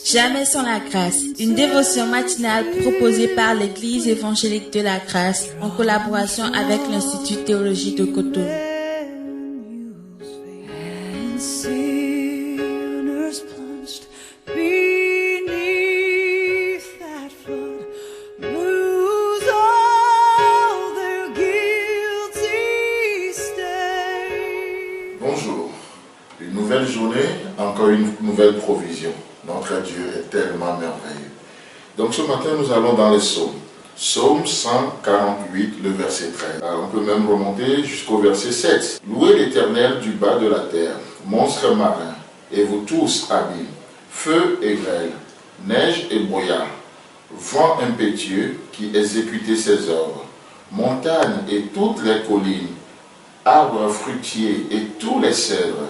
Jamais sans la grâce, une dévotion matinale proposée par l'Église évangélique de la grâce en collaboration avec l'Institut théologique de Cotonou. Bonjour, une nouvelle journée, encore une nouvelle provision. Notre Dieu est tellement merveilleux. Donc ce matin, nous allons dans les psaumes. Psaume 148, le verset 13. On peut même remonter jusqu'au verset 7. Louez l'Éternel du bas de la terre, monstres marins, et vous tous abîmes, feu et grêle, neige et brouillard, vent impétueux qui exécutez ses œuvres, montagnes et toutes les collines, arbres fruitiers et tous les cèdres,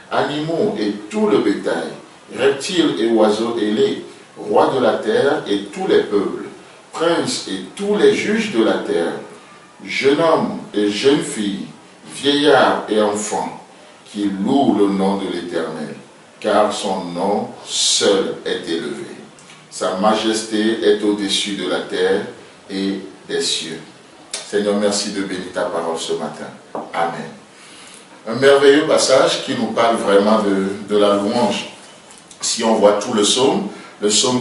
animaux et tout le bétail, reptiles et oiseaux ailés, rois de la terre et tous les peuples, princes et tous les juges de la terre, jeunes hommes et jeunes filles, vieillards et enfants, qui louent le nom de l'Éternel, car son nom seul est élevé. Sa majesté est au-dessus de la terre et des cieux. Seigneur, merci de bénir ta parole ce matin. Amen. Un merveilleux passage qui nous parle vraiment de la louange. Si on voit tout le psaume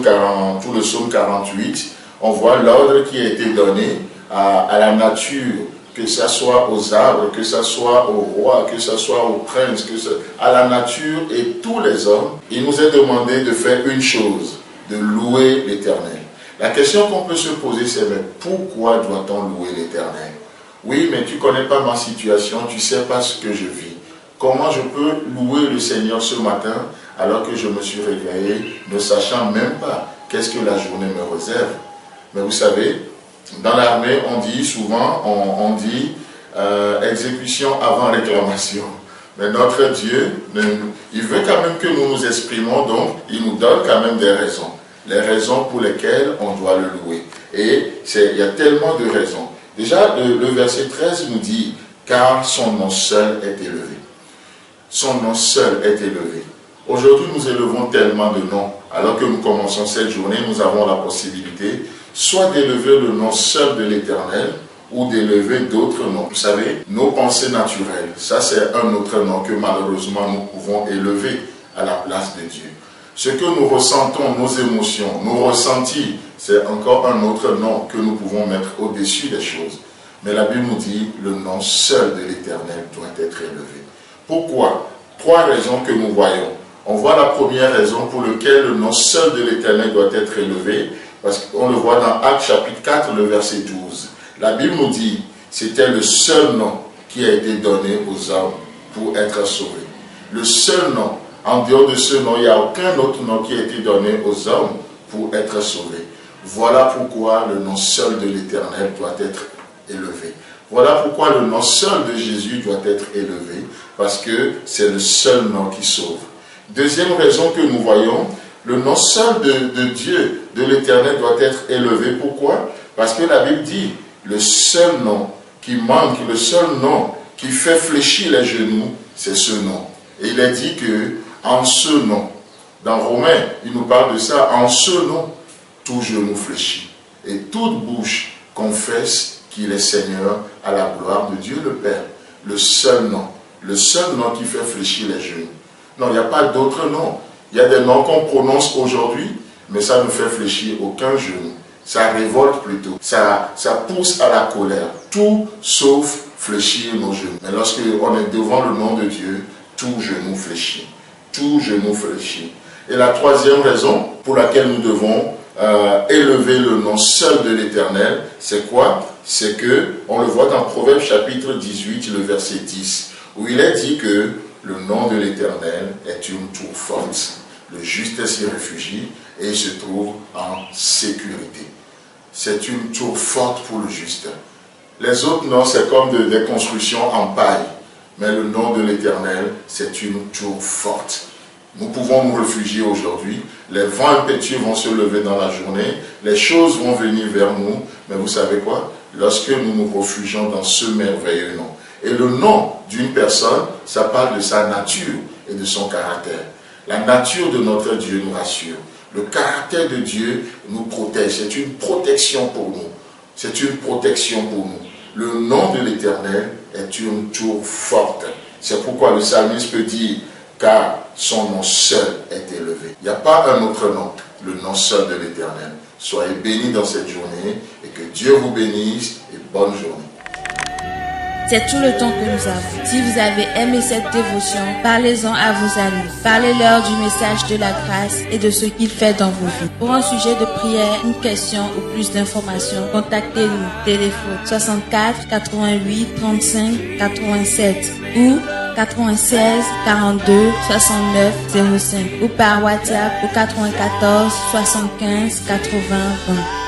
48, on voit l'ordre qui a été donné à la nature, que ce soit aux arbres, que ce soit aux rois, que ce soit aux princes, à la nature et tous les hommes. Il nous est demandé de faire une chose, de louer l'Éternel. La question qu'on peut se poser, c'est mais pourquoi doit-on louer l'Éternel? Oui, mais tu ne connais pas ma situation, tu ne sais pas ce que je vis. Comment je peux louer le Seigneur ce matin alors que je me suis réveillé, ne sachant même pas qu'est-ce que la journée me réserve? Mais vous savez, dans l'armée, on dit souvent, on dit exécution avant réclamation. Mais notre Dieu, il veut quand même que nous nous exprimons, donc il nous donne quand même des raisons. Les raisons pour lesquelles on doit le louer. Et il y a tellement de raisons. Déjà, le verset 13 nous dit, car son nom seul est élevé. Son nom seul est élevé. Aujourd'hui, nous élevons tellement de noms. Alors que nous commençons cette journée, nous avons la possibilité soit d'élever le nom seul de l'Éternel, ou d'élever d'autres noms. Vous savez, nos pensées naturelles, ça c'est un autre nom que malheureusement nous pouvons élever à la place de Dieu. Ce que nous ressentons, nos émotions, nos ressentis, c'est encore un autre nom que nous pouvons mettre au-dessus des choses. Mais la Bible nous dit, le nom seul de l'Éternel doit être élevé. Pourquoi? Trois raisons que nous voyons. On voit la première raison pour laquelle le nom seul de l'Éternel doit être élevé, parce qu'on le voit dans Actes chapitre 4, le verset 12. La Bible nous dit, c'était le seul nom qui a été donné aux hommes pour être sauvés. Le seul nom. En dehors de ce nom, il n'y a aucun autre nom qui a été donné aux hommes pour être sauvés. Voilà pourquoi le nom seul de l'Éternel doit être élevé. Voilà pourquoi le nom seul de Jésus doit être élevé, parce que c'est le seul nom qui sauve. Deuxième raison que nous voyons, le nom seul de Dieu, de l'Éternel, doit être élevé. Pourquoi? Parce que la Bible dit, le seul nom qui manque, le seul nom qui fait fléchir les genoux, c'est ce nom. Et il est dit que en ce nom, dans Romains, il nous parle de ça, en ce nom, tout genou fléchit. Et toute bouche confesse qu'il est Seigneur à la gloire de Dieu le Père. Le seul nom qui fait fléchir les genoux. Non, il n'y a pas d'autre nom. Il y a des noms qu'on prononce aujourd'hui, mais ça ne fait fléchir aucun genou. Ça révolte plutôt. Ça pousse à la colère. Tout sauf fléchir nos genoux. Mais lorsque on est devant le nom de Dieu, tout genou fléchit. Tout genou fléchit. Et la troisième raison pour laquelle nous devons élever le nom seul de l'Éternel, c'est quoi? C'est que, on le voit dans Proverbe chapitre 18, le verset 10, où il est dit que le nom de l'Éternel est une tour forte. Le juste s'y réfugie et il se trouve en sécurité. C'est une tour forte pour le juste. Les autres noms, c'est comme des constructions en paille. Mais le nom de l'Éternel, c'est une tour forte. Nous pouvons nous réfugier aujourd'hui. Les vents impétueux vont se lever dans la journée. Les choses vont venir vers nous. Mais vous savez quoi? Lorsque nous nous réfugions dans ce merveilleux nom. Et le nom d'une personne, ça parle de sa nature et de son caractère. La nature de notre Dieu nous rassure. Le caractère de Dieu nous protège. C'est une protection pour nous. C'est une protection pour nous. Le nom de l'Éternel est une tour forte. C'est pourquoi le psalmiste peut dire, car son nom seul est élevé. Il n'y a pas un autre nom, le nom seul de l'Éternel. Soyez bénis dans cette journée et que Dieu vous bénisse et bonne journée. C'est tout le temps que nous avons. Si vous avez aimé cette dévotion, parlez-en à vos amis. Parlez-leur du message de la grâce et de ce qu'il fait dans vos vies. Pour un sujet de prière, une question ou plus d'informations, contactez-nous. Téléphone 64 88 35 87 ou 96 42 69 05 ou par WhatsApp au 94 75 80 20.